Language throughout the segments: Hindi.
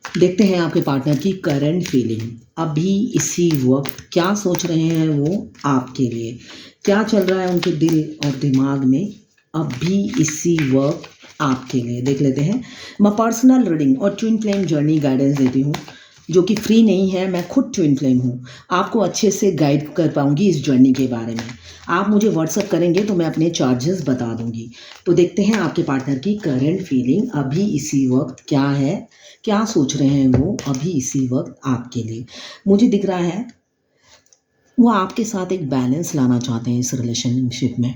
देखते हैं आपके पार्टनर की करंट फीलिंग। अभी इसी वक्त क्या सोच रहे हैं वो आपके लिए, क्या चल रहा है उनके दिल और दिमाग में अभी इसी वक्त आपके लिए। देख लेते हैं। मैं पर्सनल रीडिंग और ट्विन फ्लेम जर्नी गाइडेंस देती हूँ, जो कि फ्री नहीं है। मैं खुद ट्विन फ्लेम हूँ, आपको अच्छे से गाइड कर पाऊँगी इस जर्नी के बारे में। आप मुझे व्हाट्सअप करेंगे तो मैं अपने चार्जेस बता दूँगी। तो देखते हैं आपके पार्टनर की करंट फीलिंग अभी इसी वक्त क्या है, क्या सोच रहे हैं वो अभी इसी वक्त आपके लिए। मुझे दिख रहा है वो आपके साथ एक बैलेंस लाना चाहते हैं इस रिलेशनशिप में।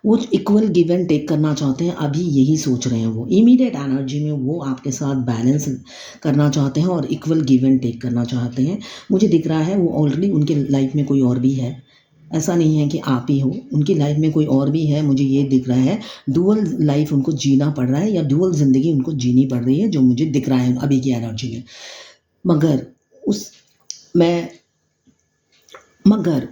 वो इक्वल गिव एंड टेक करना चाहते हैं, अभी यही सोच रहे हैं वो। इमीडिएट एनर्जी में वो आपके साथ बैलेंस करना चाहते हैं और इक्वल गिव एंड टेक करना चाहते हैं। मुझे दिख रहा है वो ऑलरेडी उनके लाइफ में कोई और भी है, ऐसा नहीं है कि आप ही हो, उनकी लाइफ में कोई और भी है। मुझे ये दिख रहा है डुअल लाइफ उनको जीना पड़ रहा है या डुअल ज़िंदगी उनको जीनी पड़ रही है, जो मुझे दिख रहा है अभी की एनर्जी में। मगर उस मैं मगर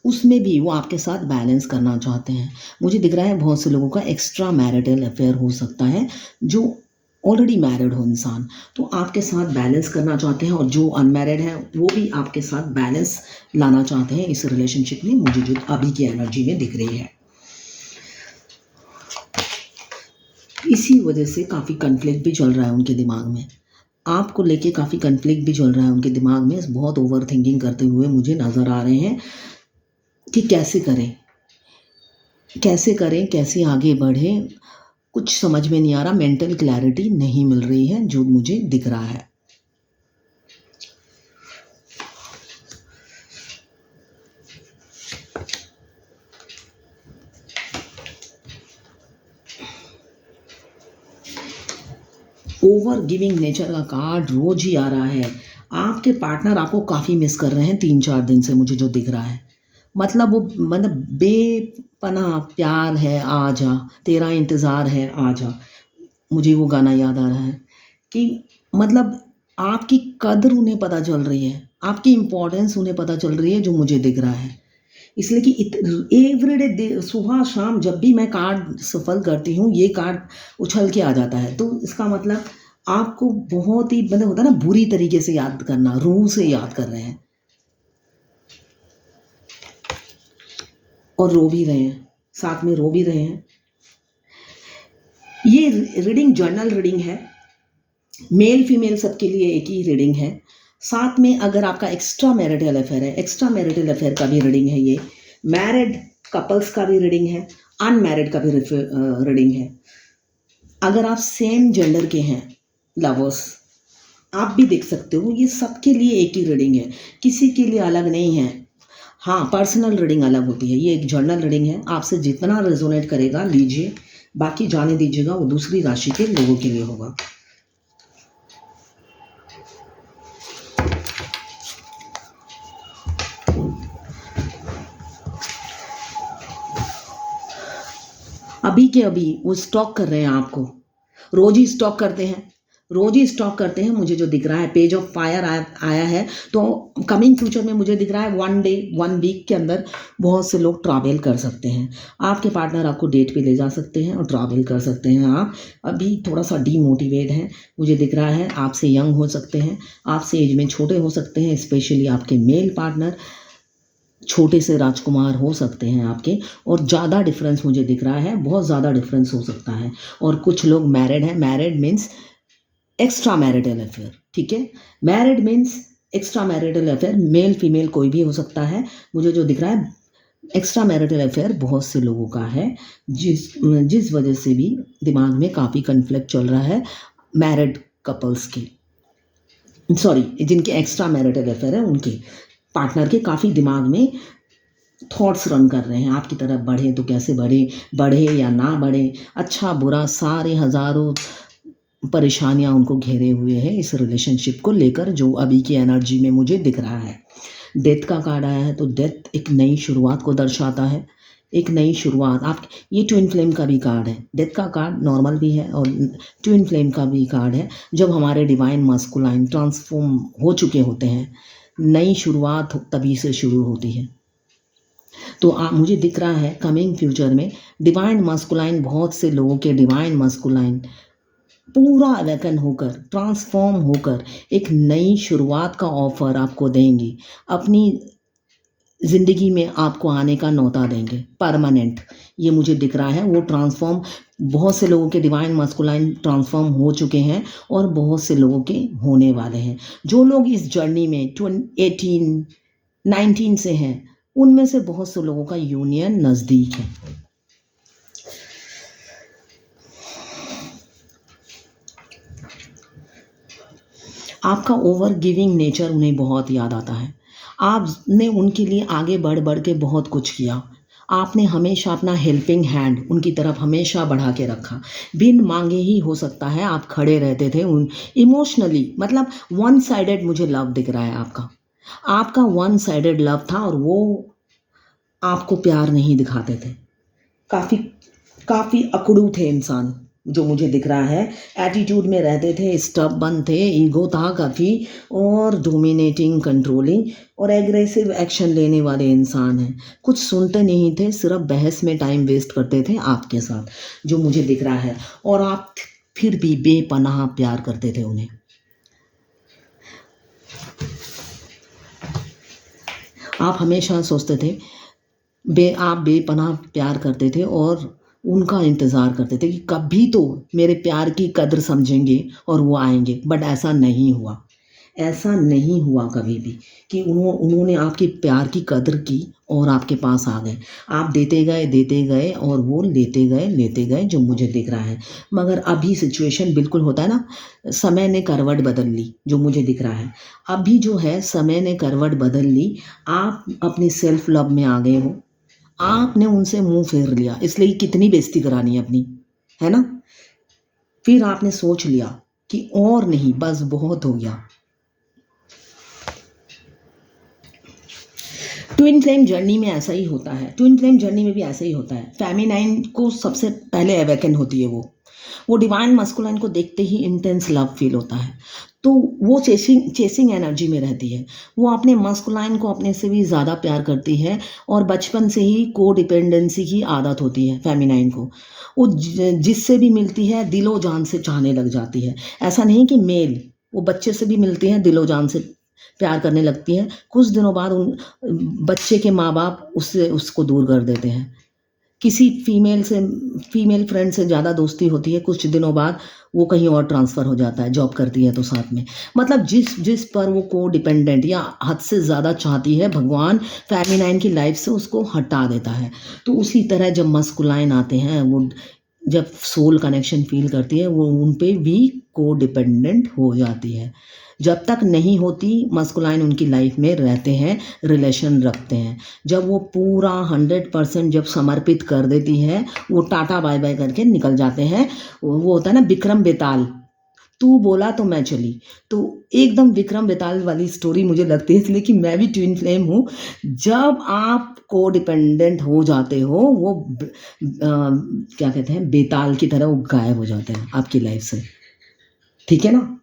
उसमें भी वो आपके साथ बैलेंस करना चाहते हैं। मुझे दिख रहा है बहुत से लोगों का एक्स्ट्रा मैरिटल अफेयर हो सकता है, जो ऑलरेडी मैरिड हो इंसान तो आपके साथ बैलेंस करना चाहते हैं, और जो अनमैरिड है वो भी आपके साथ बैलेंस लाना चाहते हैं इस रिलेशनशिप में, मुझे जो अभी की एनर्जी में दिख रही है। इसी वजह से काफ़ी कन्फ्लिक्ट भी चल रहा है उनके दिमाग में, आपको लेके काफ़ी कन्फ्लिक्ट भी चल रहा है उनके दिमाग में। बहुत ओवर थिंकिंग करते हुए मुझे नज़र आ रहे हैं कि कैसे करें, कैसे करें, कैसे आगे बढ़ें, कुछ समझ में नहीं आ रहा। मेंटल क्लैरिटी नहीं मिल रही है जो मुझे दिख रहा है। ओवर गिविंग नेचर का कार्ड रोज ही आ रहा है। आपके पार्टनर आपको काफ़ी मिस कर रहे हैं 3-4 दिन से, मुझे जो दिख रहा है। मतलब वो बेपनाह प्यार है, आ जा तेरा इंतज़ार है, आ जा। मुझे वो गाना याद आ रहा है कि मतलब आपकी कद्र उन्हें पता चल रही है, आपकी इम्पोर्टेंस उन्हें पता चल रही है, जो मुझे दिख रहा है। इसलिए कि एवरीडे सुबह शाम जब भी मैं कार्ड सफल करती हूँ ये कार्ड उछल के आ जाता है। तो इसका मतलब आपको बहुत ही मतलब होता है ना, बुरी तरीके से याद करना, रूह से याद कर रहे हैं और रो भी रहे हैं, साथ में रो भी रहे हैं। ये रीडिंग जर्नल रीडिंग है, मेल फीमेल सबके लिए एक ही रीडिंग है। साथ में अगर आपका एक्स्ट्रा मैरिटल अफेयर है, एक्स्ट्रा मैरिटल अफेयर का भी रीडिंग है ये। मैरिड कपल्स का भी रीडिंग है, अनमैरिड का भी रीडिंग है। अगर आप सेम जेंडर के हैं लवर्स, आप भी देख सकते हो। ये सबके लिए एक ही रीडिंग है, किसी के लिए अलग नहीं है। हाँ, पर्सनल रीडिंग अलग होती है, ये एक जर्नल रीडिंग है। आपसे जितना रेजोनेट करेगा लीजिए, बाकी जाने दीजिएगा, वो दूसरी राशि के लोगों के लिए होगा। अभी के अभी वो स्टॉक कर रहे हैं आपको, रोज ही स्टॉक करते हैं, रोज ही स्टॉक करते हैं। मुझे जो दिख रहा है पेज ऑफ फायर आया है, तो कमिंग फ्यूचर में मुझे दिख रहा है 1 डे 1 वीक के अंदर बहुत से लोग ट्रैवल कर सकते हैं। आपके पार्टनर आपको डेट पे ले जा सकते हैं और ट्रैवल कर सकते हैं। आप अभी थोड़ा सा डीमोटिवेट हैं, मुझे दिख रहा है। आपसे यंग हो सकते हैं, आपसे एज में छोटे हो सकते हैं, स्पेशली आपके मेल पार्टनर छोटे से राजकुमार हो सकते हैं आपके। और ज़्यादा डिफरेंस मुझे दिख रहा है, बहुत ज़्यादा डिफरेंस हो सकता है। और कुछ लोग मैरिड हैं, married means extra marital affair, ठीक है। Married means extra marital affair, male female कोई भी हो सकता है। मुझे जो दिख रहा है एक्स्ट्रा मैरिटल अफेयर बहुत से लोगों का है, जिस वजह से भी दिमाग में काफ़ी कन्फ्लिक्ट चल रहा है मैरिड कपल्स के, सॉरी जिनके एक्स्ट्रा मैरिटल अफेयर है उनके पार्टनर के काफ़ी दिमाग में थॉट्स रन कर रहे हैं। आपकी तरफ बढ़े तो कैसे बढ़े, बढ़े या ना बढ़े, अच्छा बुरा सारे हज़ारों परेशानियां उनको घेरे हुए हैं इस रिलेशनशिप को लेकर, जो अभी की एनर्जी में मुझे दिख रहा है। डेथ का कार्ड आया है, तो डेथ एक नई शुरुआत को दर्शाता है, एक नई शुरुआत। आप ये ट्विन फ्लेम का भी कार्ड है, डेथ का कार्ड नॉर्मल भी है और ट्विन फ्लेम का भी कार्ड है। जब हमारे डिवाइन मस्कुलाइन ट्रांसफॉर्म हो चुके होते हैं, नई शुरुआत तभी से शुरू होती है। तो मुझे दिख रहा है कमिंग फ्यूचर में डिवाइन मस्कुलाइन, बहुत से लोगों के डिवाइन मस्कुलाइन पूरा अवेकन होकर, ट्रांसफॉर्म होकर एक नई शुरुआत का ऑफर आपको देंगी। अपनी ज़िंदगी में आपको आने का न्योता देंगे परमानेंट। ये मुझे दिख रहा है। वो ट्रांसफॉर्म, बहुत से लोगों के डिवाइन मस्कुलाइन ट्रांसफॉर्म हो चुके हैं और बहुत से लोगों के होने वाले हैं। जो लोग इस जर्नी में 18 19 से हैं, उनमें से बहुत से लोगों का यूनियन नज़दीक है। आपका ओवर गिविंग नेचर उन्हें बहुत याद आता है। आपने उनके लिए आगे बढ़ बढ़ के बहुत कुछ किया। आपने हमेशा अपना हेल्पिंग हैंड उनकी तरफ हमेशा बढ़ा के रखा। बिन मांगे ही हो सकता है आप खड़े रहते थे उन इमोशनली, मतलब वन साइडेड मुझे लव दिख रहा है आपका। आपका वन साइडेड लव था और वो आपको प्यार नहीं दिखाते थे। काफ़ी काफ़ी अकड़ू थे इंसान, जो मुझे दिख रहा है। एटीट्यूड में रहते थे, स्टबर्न थे, ईगो था काफ़ी, और डोमिनेटिंग, कंट्रोलिंग और एग्रेसिव एक्शन लेने वाले इंसान हैं। कुछ सुनते नहीं थे, सिर्फ बहस में टाइम वेस्ट करते थे आपके साथ, जो मुझे दिख रहा है। और आप फिर भी बेपनाह प्यार करते थे उन्हें। आप हमेशा सोचते थे, आप बेपनाह प्यार करते थे और उनका इंतज़ार करते थे कि कभी तो मेरे प्यार की कद्र समझेंगे और वो आएंगे। बट ऐसा नहीं हुआ। ऐसा नहीं हुआ कभी भी कि उन्होंने आपके प्यार की कद्र की और आपके पास आ गए। आप देते गए और वो लेते गए, जो मुझे दिख रहा है। मगर अभी सिचुएशन बिल्कुल होता है ना, समय ने करवट बदल ली, जो मुझे दिख रहा है। अभी जो है समय ने करवट बदल ली। आप अपनी सेल्फ लव में आ गए हो। आपने उनसे मुंह फेर लिया, इसलिए कितनी बेइज्जती करानी है अपनी, है ना। फिर आपने सोच लिया कि और नहीं, बस बहुत हो गया। ट्विन फ्लेम जर्नी में ऐसा ही होता है। ट्विन फ्लेम जर्नी में भी ऐसा ही होता है। फेमिनाइन को सबसे पहले अवेकन होती है। वो डिवाइन मस्कुलाइन को देखते ही इंटेंस लव फील होता है। तो वो चेसिंग एनर्जी में रहती है। वो अपने मस्कुलाइन को अपने से भी ज़्यादा प्यार करती है और बचपन से ही को डिपेंडेंसी की आदत होती है फेमिनाइन को। वो जिससे भी मिलती है दिलो जान से चाहने लग जाती है। ऐसा नहीं कि मेल, वो बच्चे से भी मिलती हैं, दिलो जान से प्यार करने लगती है। कुछ दिनों बाद उन बच्चे के माँ बाप उसको दूर कर देते हैं। किसी फीमेल फ्रेंड से ज़्यादा दोस्ती होती है, कुछ दिनों बाद वो कहीं और ट्रांसफ़र हो जाता है, जॉब करती है तो साथ में। मतलब जिस पर वो को डिपेंडेंट या हद से ज़्यादा चाहती है, भगवान फेमिनाइन की लाइफ से उसको हटा देता है। तो उसी तरह जब मस्कुलाइन आते हैं, वो जब सोल कनेक्शन फील करती है, वो उन पे भी को डिपेंडेंट हो जाती है। जब तक नहीं होती, मस्कुलाइन उनकी लाइफ में रहते हैं, रिलेशन रखते हैं। जब वो पूरा 100% जब समर्पित कर देती है, वो टाटा बाय बाय करके निकल जाते हैं। वो होता है ना विक्रम बेताल, तू बोला तो मैं चली। तो एकदम विक्रम बेताल वाली स्टोरी मुझे लगती है, इसलिए कि मैं भी ट्विन फ्लेम हूँ। जब आप को डिपेंडेंट हो जाते हो, वो क्या कहते हैं, बेताल की तरह वो गायब हो जाते हैं आपकी लाइफ से। ठीक है ना।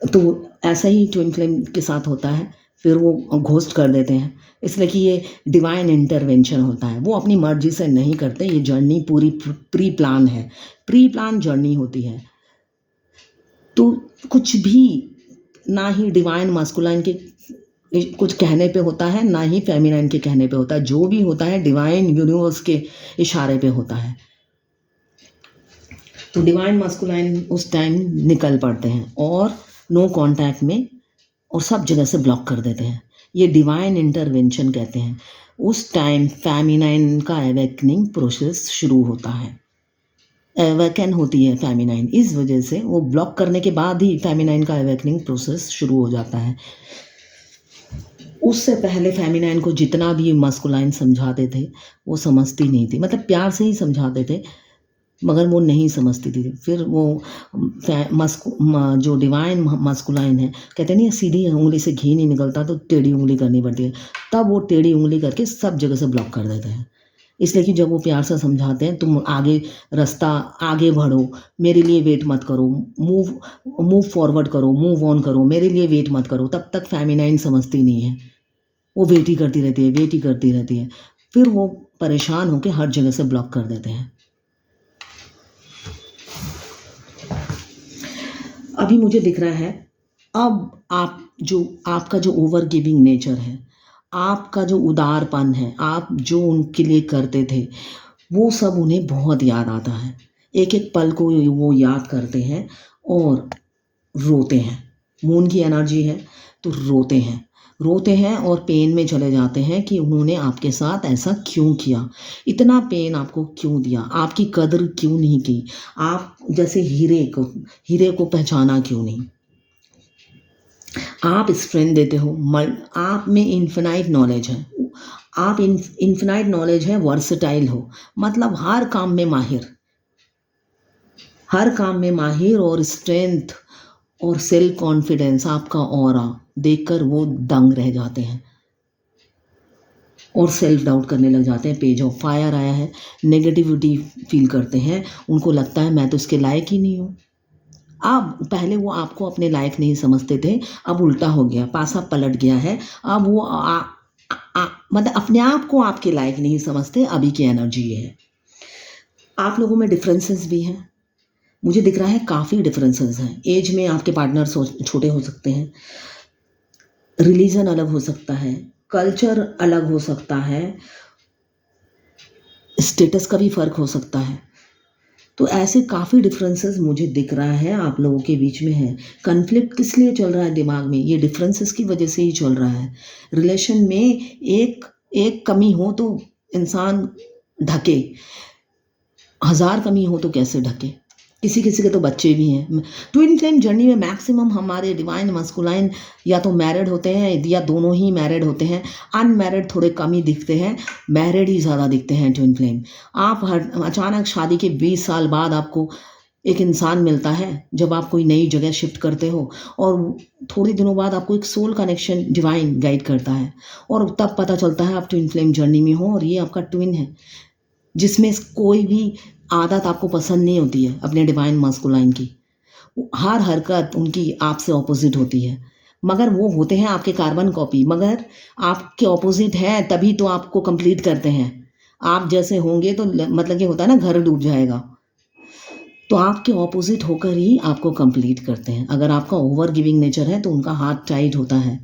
तो ऐसा ही ट्विन फ्लेम के साथ होता है। फिर वो घोस्ट कर देते हैं, इसलिए कि ये डिवाइन इंटरवेंशन होता है। वो अपनी मर्जी से नहीं करते। ये जर्नी पूरी प्री प्लान है, प्री प्लान जर्नी होती है। तो कुछ भी ना ही डिवाइन मास्कुलाइन के कुछ कहने पे होता है, ना ही फेमिनाइन के कहने पे होता है। जो भी होता है डिवाइन यूनिवर्स के इशारे पे होता है। तो डिवाइन मास्कुलाइन उस टाइम निकल पड़ते हैं और नो कांटेक्ट में, और सब जगह से ब्लॉक कर देते हैं। ये डिवाइन इंटरवेंशन कहते हैं। उस टाइम फेमिनाइन का अवेकनिंग प्रोसेस शुरू होता है। अवेकन होती है फेमिनाइन, इस वजह से वो ब्लॉक करने के बाद ही फेमिनाइन का अवेकनिंग प्रोसेस शुरू हो जाता है। उससे पहले फेमिनाइन को जितना भी मस्कुलाइन समझाते थे, वो समझती नहीं थी। मतलब प्यार से ही समझाते थे, मगर वो नहीं समझती थी। फिर वो जो डिवाइन मस्कुलाइन है, कहते नहीं, सीधी उंगली से घी नहीं निकलता, तो टेढ़ी उंगली करनी पड़ती है। तब वो टेढ़ी उंगली करके सब जगह से ब्लॉक कर देते हैं। इसलिए कि जब वो प्यार से समझाते हैं, तुम आगे बढ़ो, मेरे लिए वेट मत करो, मूव फॉरवर्ड करो, मूव ऑन करो, मेरे लिए वेट मत करो, तब तक फेमिनाइन समझती नहीं है। वो वेट ही करती रहती है। फिर वो परेशान होकर हर जगह से ब्लॉक कर देते हैं। अभी मुझे दिख रहा है, अब आपका जो ओवर गिविंग नेचर है, आपका जो उदारपन है, आप जो उनके लिए करते थे, वो सब उन्हें बहुत याद आता है। एक एक पल को वो याद करते हैं और रोते हैं। मून की एनर्जी है तो रोते हैं और पेन में चले जाते हैं कि उन्होंने आपके साथ ऐसा क्यों किया, इतना पेन आपको क्यों दिया, आपकी कदर क्यों नहीं की, आप जैसे हीरे को पहचाना क्यों नहीं। आप स्ट्रेंथ देते हो, आप में इन्फिनाइट नॉलेज है, आप इन्फिनाइट नॉलेज है, वर्सटाइल हो, मतलब हर काम में माहिर और स्ट्रेंथ और सेल्फ कॉन्फिडेंस, आपका ऑरा देखकर वो दंग रह जाते हैं और सेल्फ डाउट करने लग जाते हैं। पेज ऑफ फायर आया है, नेगेटिविटी फील करते हैं, उनको लगता है मैं तो इसके लायक ही नहीं हूँ। अब पहले वो आपको अपने लायक नहीं समझते थे, अब उल्टा हो गया, पासा पलट गया है। अब वो मतलब अपने आप को आपके लायक नहीं समझते। अभी की एनर्जी ये है। आप लोगों में डिफरेंसेस भी हैं, मुझे दिख रहा है काफ़ी डिफरेंसेस हैं। एज में आपके पार्टनर छोटे हो सकते हैं, रिलीजन अलग हो सकता है, कल्चर अलग हो सकता है, स्टेटस का भी फ़र्क हो सकता है। तो ऐसे काफ़ी डिफरेंसेस मुझे दिख रहा है आप लोगों के बीच में है। कन्फ्लिक्ट किस लिए चल रहा है दिमाग में, ये डिफरेंसेस की वजह से ही चल रहा है। रिलेशन में एक कमी हो तो इंसान ढके, 1000 कमी हो तो कैसे ढके। किसी किसी के तो बच्चे भी हैं। ट्विन फ्लेम जर्नी में मैक्सिमम हमारे डिवाइन मस्कुलाइन या तो मैरिड होते हैं या दोनों ही मैरिड होते हैं। अनमैरिड थोड़े कम ही दिखते हैं, मैरिड ही ज़्यादा दिखते हैं ट्विन फ्लेम। आप अचानक शादी के 20 साल बाद आपको एक इंसान मिलता है जब आप कोई नई जगह शिफ्ट करते हो, और थोड़े दिनों बाद आपको एक सोल कनेक्शन डिवाइन गाइड करता है और तब पता चलता है आप ट्विन फ्लेम जर्नी में हो और ये आपका ट्विन है, जिसमें कोई भी आदत आपको पसंद नहीं होती है अपने डिवाइन मस्कुलाइन की। हर हरकत उनकी आपसे ऑपोजिट होती है, मगर वो होते हैं आपके कार्बन कॉपी, मगर आपके ऑपोजिट हैं तभी तो आपको कंप्लीट करते हैं। आप जैसे होंगे तो मतलब ये होता है ना, घर डूब जाएगा। तो आपके ऑपोजिट होकर ही आपको कंप्लीट करते हैं। अगर आपका ओवर गिविंग नेचर है तो उनका हाथ टाइट होता है।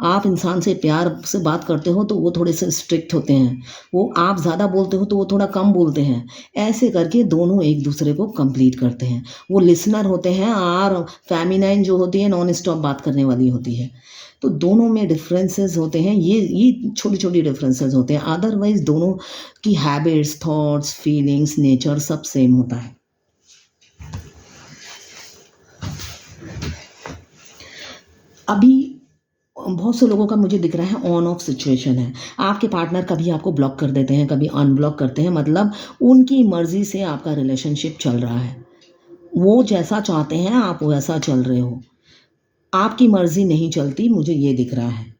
आप इंसान से प्यार से बात करते हो तो वो थोड़े से स्ट्रिक्ट होते हैं, वो आप ज़्यादा बोलते हो तो वो थोड़ा कम बोलते हैं। ऐसे करके दोनों एक दूसरे को कंप्लीट करते हैं। वो लिसनर होते हैं और फेमिनाइन जो होती है नॉन स्टॉप बात करने वाली होती है। तो दोनों में डिफरेंसेस होते हैं, ये छोटी छोटी डिफरेंसेस होते हैं। अदरवाइज दोनों की हैबिट्स, थॉट्स, फीलिंग्स, नेचर सब सेम होता है। अभी बहुत से लोगों का मुझे दिख रहा है ऑन ऑफ सिचुएशन है। आपके पार्टनर कभी आपको ब्लॉक कर देते हैं, कभी अनब्लॉक करते हैं, मतलब उनकी मर्जी से आपका रिलेशनशिप चल रहा है। वो जैसा चाहते हैं आप वैसा चल रहे हो, आपकी मर्जी नहीं चलती, मुझे ये दिख रहा है।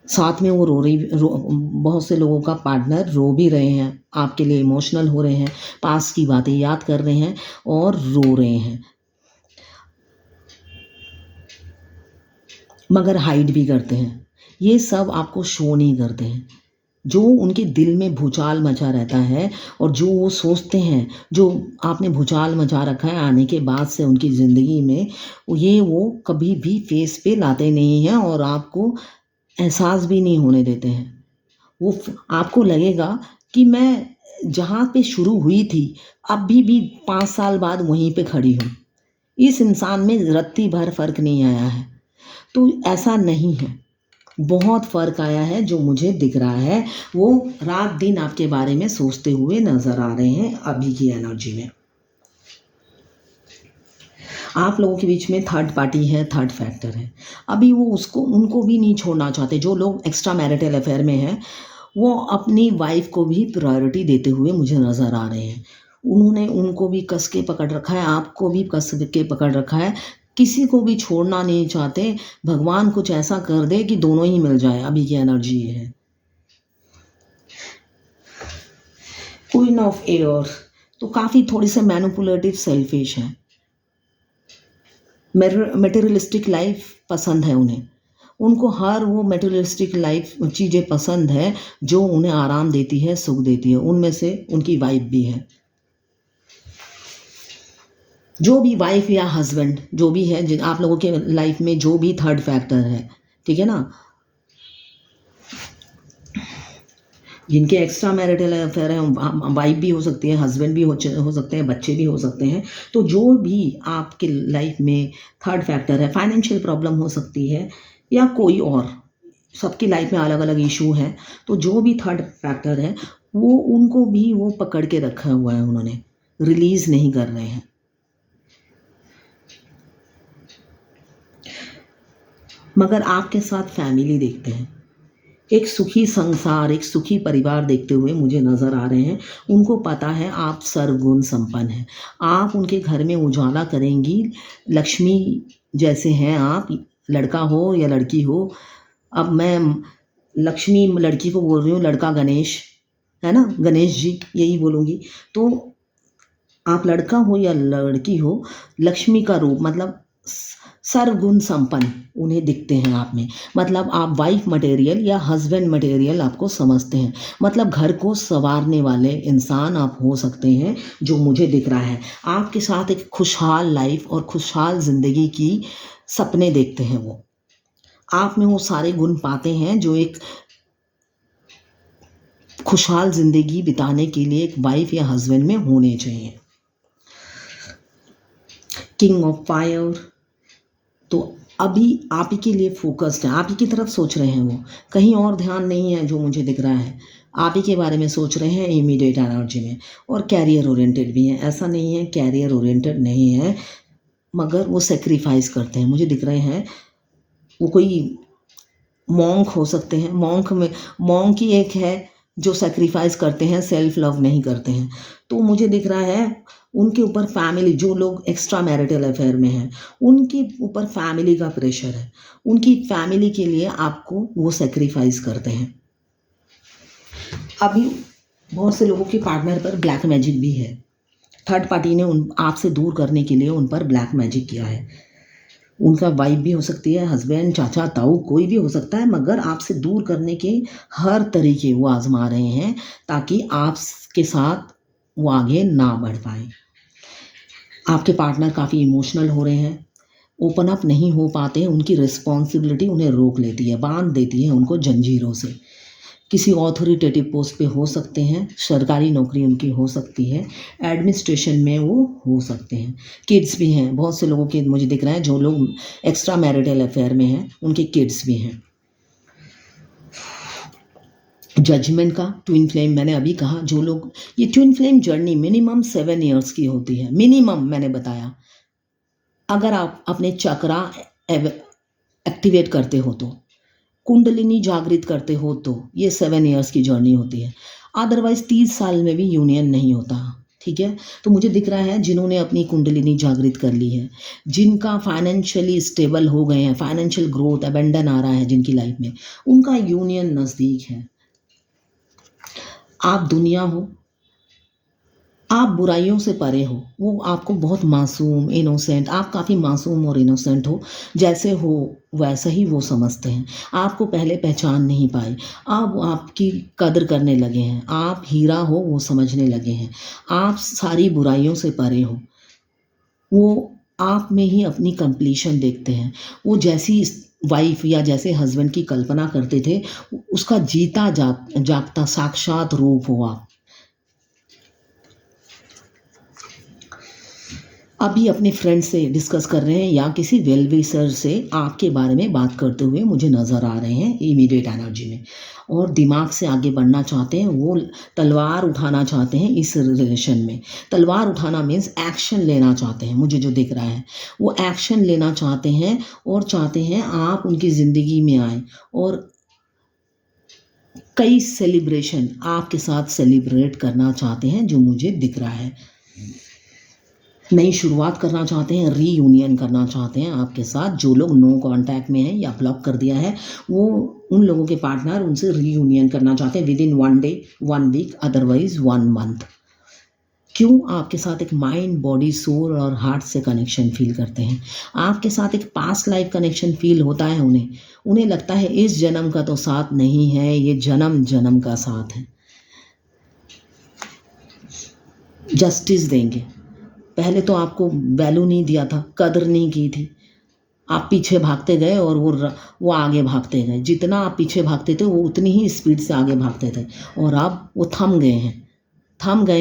साथ में वो बहुत से लोगों का पार्टनर रो भी रहे हैं, आपके लिए इमोशनल हो रहे हैं, पास्ट की बातें याद कर रहे हैं और रो रहे हैं, मगर हाइड भी करते हैं। ये सब आपको शो नहीं करते हैं। जो उनके दिल में भूचाल मचा रहता है और जो वो सोचते हैं, जो आपने भूचाल मचा रखा है आने के बाद से उनकी ज़िंदगी में, ये वो कभी भी फेस पे लाते नहीं हैं और आपको एहसास भी नहीं होने देते हैं। वो आपको लगेगा कि मैं जहाँ पे शुरू हुई थी अभी भी 5 साल बाद वहीं पे खड़ी हूँ। इस इंसान में रत्ती भर फ़र्क नहीं आया है। तो ऐसा नहीं है, बहुत फ़र्क आया है। जो मुझे दिख रहा है वो रात दिन आपके बारे में सोचते हुए नज़र आ रहे हैं अभी की एनर्जी में। आप लोगों के बीच में थर्ड पार्टी है, थर्ड फैक्टर है। अभी वो उनको भी नहीं छोड़ना चाहते। जो लोग एक्स्ट्रा मैरिटल अफेयर में हैं वो अपनी वाइफ को भी प्रायोरिटी देते हुए मुझे नज़र आ रहे हैं। उन्होंने उनको भी कस के पकड़ रखा है, आपको भी कस के पकड़ रखा है, किसी को भी छोड़ना नहीं चाहते। भगवान कुछ ऐसा कर दे कि दोनों ही मिल जाए। अभी की एनर्जी ये है। क्वीन ऑफ एयर तो काफ़ी थोड़ी से मैनिपुलेटिव, सेल्फिश है। मटेरियलिस्टिक लाइफ पसंद है उन्हें, उनको हर वो मटेरियलिस्टिक लाइफ चीज़ें पसंद है जो उन्हें आराम देती है, सुख देती है। उनमें से उनकी वाइफ भी है। जो भी वाइफ या हस्बैंड जो भी है, जिन आप लोगों के लाइफ में जो भी थर्ड फैक्टर है, ठीक है ना, जिनके एक्स्ट्रा मैरिटल अफेयर है, वाइफ भी हो सकती है, हस्बैंड भी हो सकते हैं, बच्चे भी हो सकते हैं, तो जो भी आपके लाइफ में थर्ड फैक्टर है, फाइनेंशियल प्रॉब्लम हो सकती है या कोई और, सबकी लाइफ में अलग अलग इशू है, तो जो भी थर्ड फैक्टर है वो उनको भी वो पकड़ के रखा हुआ है, उन्होंने रिलीज नहीं कर रहे हैं। मगर आपके साथ फैमिली देखते हैं, एक सुखी संसार, एक सुखी परिवार देखते हुए मुझे नज़र आ रहे हैं। उनको पता है आप सर्वगुण संपन्न हैं, आप उनके घर में उजाला करेंगी, लक्ष्मी जैसे हैं आप, लड़का हो या लड़की हो। अब मैं लक्ष्मी लड़की को बोल रही हूँ, लड़का गणेश है ना, गणेश जी यही बोलूँगी। तो आप लड़का हो या लड़की हो, लक्ष्मी का रूप मतलब सर्वगुण संपन्न उन्हें दिखते हैं आप में। मतलब आप वाइफ मटेरियल या हस्बैंड मटेरियल आपको समझते हैं, मतलब घर को संवारने वाले इंसान आप हो सकते हैं, जो मुझे दिख रहा है। आपके साथ एक खुशहाल लाइफ और खुशहाल ज़िंदगी की सपने देखते हैं वो। आप में वो सारे गुण पाते हैं जो एक खुशहाल ज़िंदगी बिताने के लिए एक वाइफ या हस्बैंड में होने चाहिए। किंग ऑफ फायर, तो अभी आप ही के लिए फोकस्ड है, आप ही की तरफ सोच रहे हैं, वो कहीं और ध्यान नहीं है जो मुझे दिख रहा है। आप ही के बारे में सोच रहे हैं इमीडिएट एनर्जी में, और कैरियर ओरिएंटेड भी हैं, ऐसा नहीं है कैरियर ओरिएंटेड नहीं है, मगर वो सेक्रीफाइस करते हैं, मुझे दिख रहे हैं। वो कोई मॉन्क हो सकते हैं, मॉन्क ही एक है जो सेक्रीफाइस करते हैं, सेल्फ लव नहीं करते हैं। तो मुझे दिख रहा है उनके ऊपर फैमिली, जो लोग एक्स्ट्रा मैरिटल अफेयर में हैं, उनके ऊपर फैमिली का प्रेशर है, उनकी फैमिली के लिए आपको वो सेक्रीफाइस करते हैं। अभी बहुत से लोगों के पार्टनर पर ब्लैक मैजिक भी है, थर्ड पार्टी ने उन आपसे दूर करने के लिए उन पर ब्लैक मैजिक किया है। उनका वाइफ भी हो सकती है, हस्बैंड, चाचा, ताऊ, कोई भी हो सकता है, मगर आपसे दूर करने के हर तरीके वो आजमा रहे हैं ताकि आपके साथ वो आगे ना बढ़ पाए। आपके पार्टनर काफ़ी इमोशनल हो रहे हैं, ओपन अप नहीं हो पाते हैं, उनकी रिस्पॉन्सिबिलिटी उन्हें रोक लेती है, बांध देती है उनको जंजीरों से। किसी ऑथोरिटेटिव पोस्ट पे हो सकते हैं, सरकारी नौकरी उनकी हो सकती है, एडमिनिस्ट्रेशन में वो हो सकते हैं। किड्स भी हैं, बहुत से लोगों के मुझे दिख रहा है, जो लोग एक्स्ट्रा मैरिटल अफेयर में हैं उनके किड्स भी हैं। जजमेंट का ट्विन फ्लेम मैंने अभी कहा, जो लोग, ये twin flame journey minimum 7 years की होती है, मिनिमम मैंने बताया। अगर आप अपने चक्रा एक्टिवेट करते हो तो, कुंडलिनी जागृत करते हो तो ये 7 ईयर्स की जर्नी होती है, अदरवाइज 30 साल में भी यूनियन नहीं होता। ठीक है, तो मुझे दिख रहा है जिन्होंने अपनी कुंडलिनी जागृत कर ली है, जिनका फाइनेंशियली स्टेबल हो गए हैं, फाइनेंशियल ग्रोथ अबेंडन आ रहा है जिनकी लाइफ में, उनका यूनियन नज़दीक है। आप दुनिया हो, आप बुराइयों से परे हो, वो आपको बहुत मासूम, इनोसेंट, आप काफ़ी मासूम और इनोसेंट हो, जैसे हो वैसा ही वो समझते हैं। आपको पहले पहचान नहीं पाए, अब आपकी कदर करने लगे हैं, आप हीरा हो वो समझने लगे हैं, आप सारी बुराइयों से परे हो। वो आप में ही अपनी कंप्लीशन देखते हैं। वो जैसी वाइफ या जैसे हस्बैंड की कल्पना करते थे, उसका जीता जागता साक्षात रूप हो आप। अभी अपने फ्रेंड से डिस्कस कर रहे हैं या किसी वेल विशर से आपके बारे में बात करते हुए मुझे नज़र आ रहे हैं इमीडिएट एनर्जी में, और दिमाग से आगे बढ़ना चाहते हैं, वो तलवार उठाना चाहते हैं इस रिलेशन में। तलवार उठाना मीन्स एक्शन लेना चाहते हैं, मुझे जो दिख रहा है वो एक्शन लेना चाहते हैं, और चाहते हैं आप उनकी ज़िंदगी में आए, और कई सेलिब्रेशन आपके साथ सेलिब्रेट करना चाहते हैं, जो मुझे दिख रहा है। नई शुरुआत करना चाहते हैं, रीयूनियन करना चाहते हैं आपके साथ। जो लोग नो कांटेक्ट में हैं या ब्लॉक कर दिया है, वो उन लोगों के पार्टनर उनसे रीयूनियन करना चाहते हैं within 1 day, 1 week, otherwise 1 month. क्यों? आपके साथ एक माइंड, बॉडी, सोल और हार्ट से कनेक्शन फील करते हैं, आपके साथ एक पास्ट लाइफ कनेक्शन फील होता है उन्हें लगता है इस जन्म का तो साथ नहीं है, ये जन्म जन्म का साथ है। जस्टिस देंगे, पहले तो आपको वैल्यू नहीं दिया था, कदर नहीं की थी। आप पीछे भागते गए और वो आगे भागते गए। जितना आप पीछे भागते थे वो उतनी ही स्पीड से आगे भागते थे, और अब वो थम गए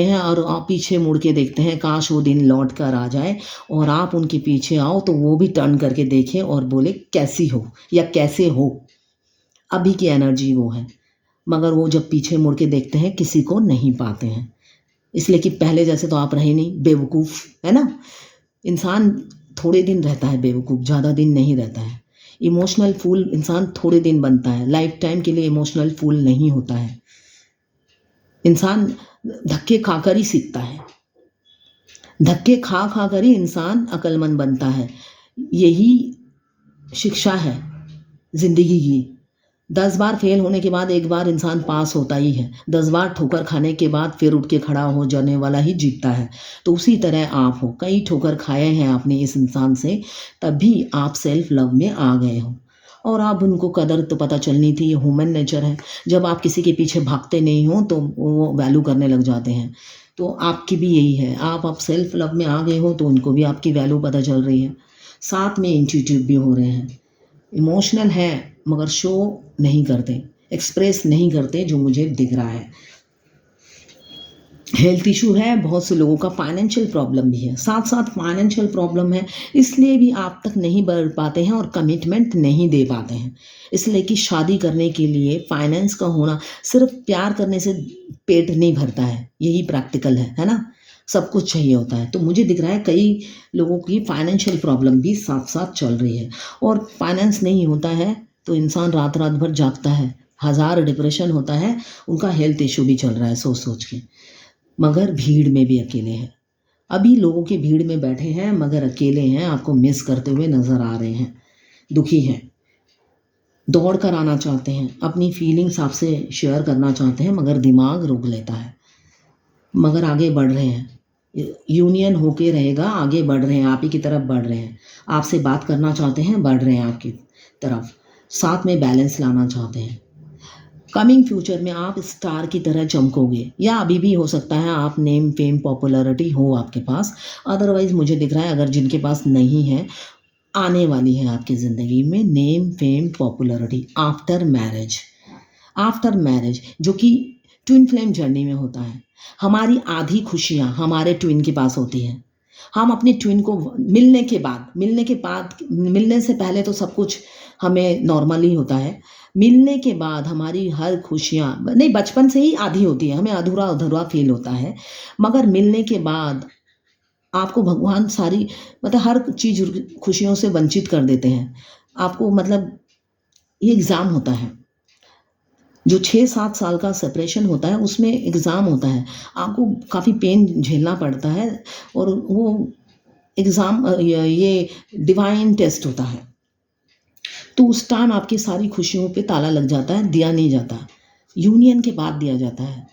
हैं और आप पीछे मुड़ के देखते हैं। काश वो दिन लौट कर आ जाए और आप उनके पीछे आओ तो वो भी टर्न करके देखें और बोले कैसी हो या कैसे हो। अभी की एनर्जी वो है, मगर वो जब पीछे मुड़ के देखते हैं किसी को नहीं पाते हैं, इसलिए कि पहले जैसे तो आप रहे नहीं, बेवकूफ़ है ना। इंसान थोड़े दिन रहता है बेवकूफ़, ज़्यादा दिन नहीं रहता है। इमोशनल फूल इंसान थोड़े दिन बनता है, लाइफ टाइम के लिए इमोशनल फूल नहीं होता है। इंसान धक्के खाकर ही सीखता है, धक्के खा खा कर ही इंसान अक्लमंद बनता है। यही शिक्षा है ज़िंदगी की। 10 बार फेल होने के बाद एक बार इंसान पास होता ही है। 10 बार ठोकर खाने के बाद फिर उठ के खड़ा हो जाने वाला ही जीतता है। तो उसी तरह आप हो, कई ठोकर खाए हैं आपने इस इंसान से, तभी आप सेल्फ लव में आ गए हो। और आप उनको कदर तो पता चलनी थी, ये ह्यूमन नेचर है। जब आप किसी के पीछे भागते नहीं हो तो वो वैल्यू करने लग जाते हैं। तो आपकी भी यही है, आप सेल्फ लव में आ गए हो तो उनको भी आपकी वैल्यू पता चल रही है। साथ में इंट्यूटिव भी हो रहे हैं, इमोशनल है मगर शो नहीं करते, एक्सप्रेस नहीं करते जो मुझे दिख रहा है। हेल्थ इशू है, बहुत से लोगों का फाइनेंशियल प्रॉब्लम भी है, साथ साथ फाइनेंशियल प्रॉब्लम है, इसलिए भी आप तक नहीं बढ़ पाते हैं और कमिटमेंट नहीं दे पाते हैं। इसलिए कि शादी करने के लिए फाइनेंस का होना, सिर्फ प्यार करने से पेट नहीं भरता है, यही प्रैक्टिकल है ना। सब कुछ चाहिए होता है। तो मुझे दिख रहा है कई लोगों की फाइनेंशियल प्रॉब्लम भी साथ साथ चल रही है, और फाइनेंस नहीं होता है तो इंसान रात रात भर जागता है, 1000 डिप्रेशन होता है, उनका हेल्थ इशू भी चल रहा है सोच सोच के, मगर भीड़ में भी अकेले हैं। अभी लोगों की भीड़ में बैठे हैं मगर अकेले हैं, आपको मिस करते हुए नज़र आ रहे हैं, दुखी हैं, दौड़ कर आना चाहते हैं, अपनी फीलिंग्स आपसे शेयर करना चाहते हैं, मगर दिमाग रोक लेता है। मगर आगे बढ़ रहे हैं, यूनियन होके रहेगा, आगे बढ़ रहे हैं, आप ही की तरफ बढ़ रहे हैं। आपसे बात करना चाहते हैं, बढ़ रहे हैं आपकी तरफ, साथ में बैलेंस लाना चाहते हैं। कमिंग फ्यूचर में आप स्टार की तरह चमकोगे, या अभी भी हो सकता है आप नेम फेम पॉपुलैरिटी हो आपके पास। अदरवाइज मुझे दिख रहा है अगर जिनके पास नहीं है, आने वाली है आपकी ज़िंदगी में name fame popularity after marriage. After marriage जो कि ट्विन फ्लेम जर्नी में होता है। हमारी आधी खुशियाँ हमारे ट्विन के पास होती हैं। हम अपने ट्विन को मिलने से पहले तो सब कुछ हमें नॉर्मल ही होता है। मिलने के बाद हमारी हर खुशियाँ नहीं, बचपन से ही आधी होती है, हमें अधूरा अधूरा फील होता है। मगर मिलने के बाद आपको भगवान सारी मतलब हर चीज़ खुशियों से वंचित कर देते हैं आपको। मतलब ये एग्ज़ाम होता है, जो 6-7 साल का सेपरेशन होता है उसमें एग्ज़ाम होता है, आपको काफ़ी पेन झेलना पड़ता है, और वो एग्ज़ाम ये डिवाइन टेस्ट होता है। तो उस टाइम आपकी सारी खुशियों पे ताला लग जाता है, दिया नहीं जाता, यूनियन के बाद दिया जाता है।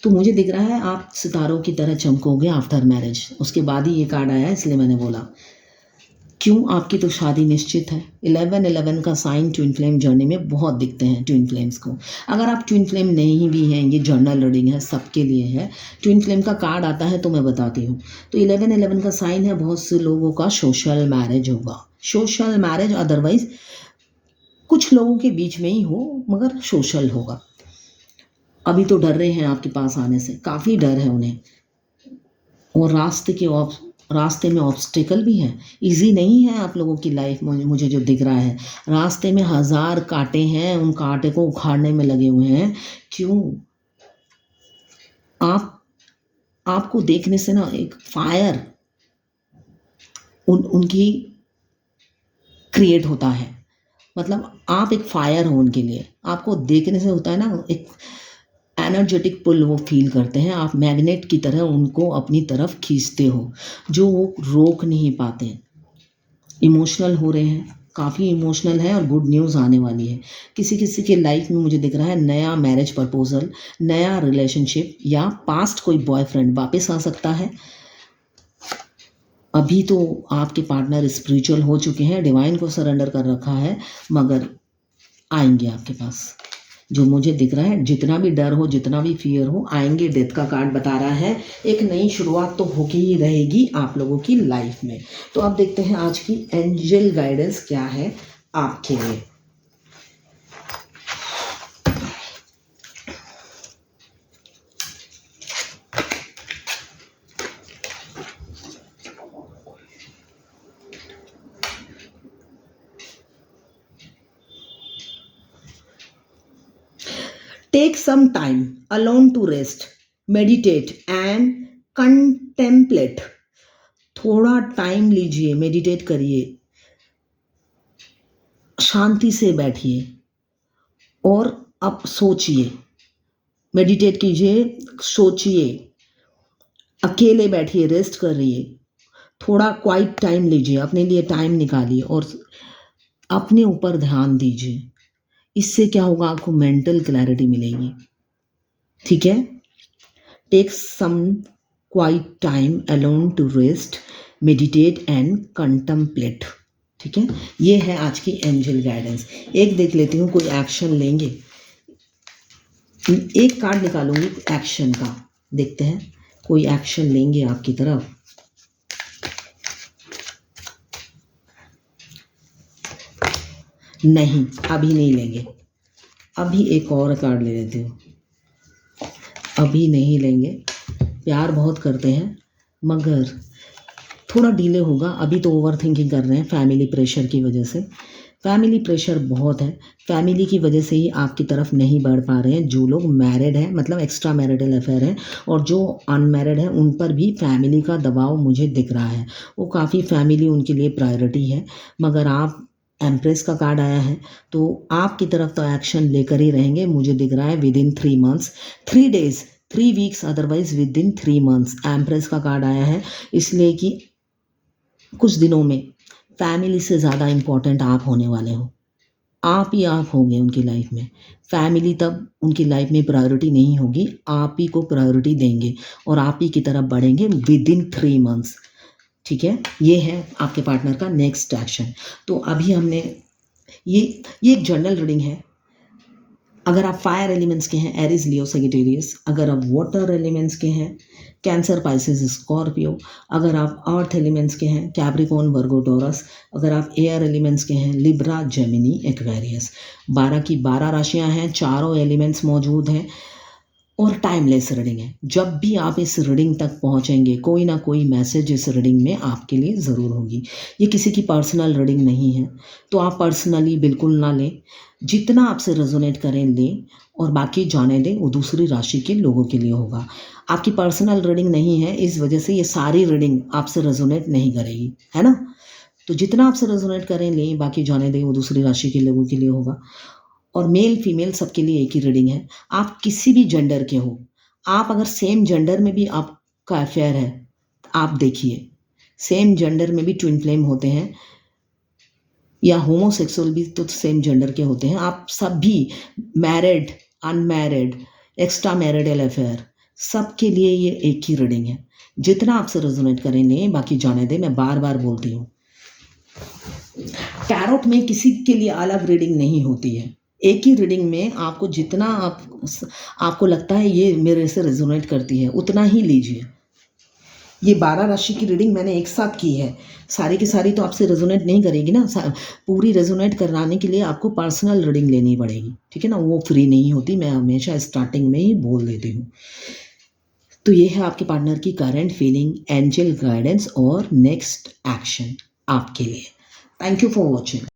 तो मुझे दिख रहा है आप सितारों की तरह चमकोगे आफ्टर मैरिज। उसके बाद ही ये कार्ड आया, इसलिए मैंने बोला। क्यों? आपकी तो शादी निश्चित है। 11-11 का साइन ट्विन फ्लेम जर्नी में बहुत दिखते हैं ट्विन फ्लेम्स को। अगर आप ट्विन फ्लेम नहीं भी हैं, ये जर्नल रीडिंग है, सबके लिए है। ट्विन फ्लेम का कार्ड आता है तो मैं बताती हूँ। तो 11-11 का साइन है, बहुत से लोगों का सोशल मैरिज होगा। सोशल मैरिज अदरवाइज कुछ लोगों के बीच में ही हो, मगर सोशल होगा। अभी तो डर रहे हैं आपके पास आने से, काफ़ी डर है उन्हें, और रास्ते में ऑब्स्टिकल भी हैं। इजी नहीं है आप लोगों की लाइफ, मुझे जो दिख रहा है रास्ते में 1000 कांटे हैं, उन कांटे को उखाड़ने में लगे हुए हैं। क्यों? आपको देखने से ना एक फायर उनकी क्रिएट होता है। मतलब आप एक फायर हो उनके लिए, आपको देखने से होता है ना एक एनर्जेटिक पुल वो फील करते हैं। आप मैग्नेट की तरह उनको अपनी तरफ खींचते हो, जो वो रोक नहीं पाते। इमोशनल हो रहे हैं, काफ़ी इमोशनल है, और गुड न्यूज़ आने वाली है। किसी किसी के लाइफ में मुझे दिख रहा है नया मैरिज प्रपोजल, नया रिलेशनशिप, या पास्ट कोई बॉयफ्रेंड वापस आ सकता है। अभी तो आपके पार्टनर स्पिरिचुअल हो चुके हैं, डिवाइन को सरेंडर कर रखा है, मगर आएंगे आपके पास। जो मुझे दिख रहा है, जितना भी डर हो, जितना भी फियर हो, आएंगे। डेथ का कार्ड बता रहा है एक नई शुरुआत तो होगी ही रहेगी आप लोगों की लाइफ में। तो अब देखते हैं आज की एंजल गाइडेंस क्या है आपके लिए। Take some time alone to rest, meditate and contemplate. थोड़ा टाइम लीजिए, मेडिटेट करिए, शांति से बैठिए और अब सोचिए। मेडिटेट कीजिए, सोचिए, अकेले बैठिए, रेस्ट करिए, थोड़ा क्वाइट टाइम लीजिए, अपने लिए टाइम निकालिए और अपने ऊपर ध्यान दीजिए। इससे क्या होगा, आपको मेंटल क्लैरिटी मिलेगी। ठीक है, take some quiet time alone to rest, meditate and contemplate. ठीक है, ये है आज की एंजल गाइडेंस। एक देख लेती हूँ, कोई एक्शन लेंगे। एक कार्ड निकालूंगी एक्शन का, देखते हैं कोई एक्शन लेंगे आपकी तरफ। नहीं, अभी नहीं लेंगे। अभी एक और कार्ड ले लेती हूँ। अभी नहीं लेंगे। प्यार बहुत करते हैं मगर थोड़ा डिले होगा। अभी तो ओवर थिंकिंग कर रहे हैं फैमिली प्रेशर की वजह से। फैमिली प्रेशर बहुत है, फैमिली की वजह से ही आपकी तरफ नहीं बढ़ पा रहे हैं। जो लोग मैरिड हैं, मतलब एक्स्ट्रा मैरिटल अफेयर है, और जो अनमैरिड हैं उन पर भी फैमिली का दबाव मुझे दिख रहा है। वो काफ़ी फैमिली उनके लिए प्रायोरिटी है, मगर आप एम्प्रेस का कार्ड आया है तो आपकी तरफ तो एक्शन लेकर ही रहेंगे। मुझे दिख रहा है with in 3 months, 3 days, 3 weeks, otherwise with in 3 months. Empress का कार्ड आया है इसलिए कि कुछ दिनों में फैमिली से ज़्यादा इम्पोर्टेंट आप होने वाले हो। आप ही आप होंगे उनकी लाइफ में। फैमिली तब उनकी लाइफ में प्रायोरिटी नहीं होगी, आप ही को प्रायोरिटी देंगे और आप ही की तरफ बढ़ेंगे विद इन 3 मंथ्स। ठीक है, ये है आपके पार्टनर का नेक्स्ट एक्शन। तो अभी हमने ये एक जनरल रीडिंग है। अगर आप फायर एलिमेंट्स के हैं, एरीज, लियो, सजिटेरियस। अगर आप वाटर एलिमेंट्स के हैं, कैंसर, पाइसेस, स्कॉर्पियो। अगर आप अर्थ एलिमेंट्स के हैं, कैप्रिकॉर्न, वर्गो, टॉरस। अगर आप एयर एलिमेंट्स के हैं, लिब्रा, जेमिनी, एक्वेरियस। 12 की 12 राशियां हैं, चारों एलिमेंट्स मौजूद हैं और टाइमलेस रीडिंग है। जब भी आप इस रीडिंग तक पहुंचेंगे, कोई ना कोई मैसेज इस रीडिंग में आपके लिए ज़रूर होगी। ये किसी की पर्सनल रीडिंग नहीं है, तो आप पर्सनली बिल्कुल ना लें। जितना आपसे रेजोनेट करें लें और बाकी जाने दें, वो दूसरी राशि के लोगों के लिए होगा। आपकी पर्सनल रीडिंग नहीं है, इस वजह से ये सारी रीडिंग आपसे रेजोनेट नहीं करेगी, है ना। तो जितना आपसे रेजोनेट करें लें, बाकी जाने दें, वो दूसरी राशि के लोगों के लिए होगा। और मेल फीमेल सबके लिए एक ही रीडिंग है। आप किसी भी जेंडर के हो, आप अगर सेम जेंडर में भी आपका अफेयर है, आप देखिए, सेम जेंडर में भी ट्विन फ्लेम होते हैं या होमोसेक्सुअल भी तो सेम जेंडर के होते हैं। आप सब भी married, unmarried, extra marital affair, सबके लिए ये एक ही रीडिंग है। जितना आपसे रेजोनेट करें लें, बाकी जाने दें। मैं बार बार बोलती हूँ, टैरोट में किसी के लिए अलग रीडिंग नहीं होती है। एक ही रीडिंग में आपको जितना आपको लगता है ये मेरे से रेजोनेट करती है, उतना ही लीजिए। ये 12 राशि की रीडिंग मैंने एक साथ की है, सारी की सारी तो आपसे रेजोनेट नहीं करेगी ना। पूरी रेजोनेट कराने के लिए आपको पर्सनल रीडिंग लेनी पड़ेगी, ठीक है ना। वो फ्री नहीं होती, मैं हमेशा स्टार्टिंग में ही बोल देती हूँ। तो ये है आपके पार्टनर की करंट फीलिंग, एंजल गाइडेंस और नेक्स्ट एक्शन आपके लिए। Thank you for watching.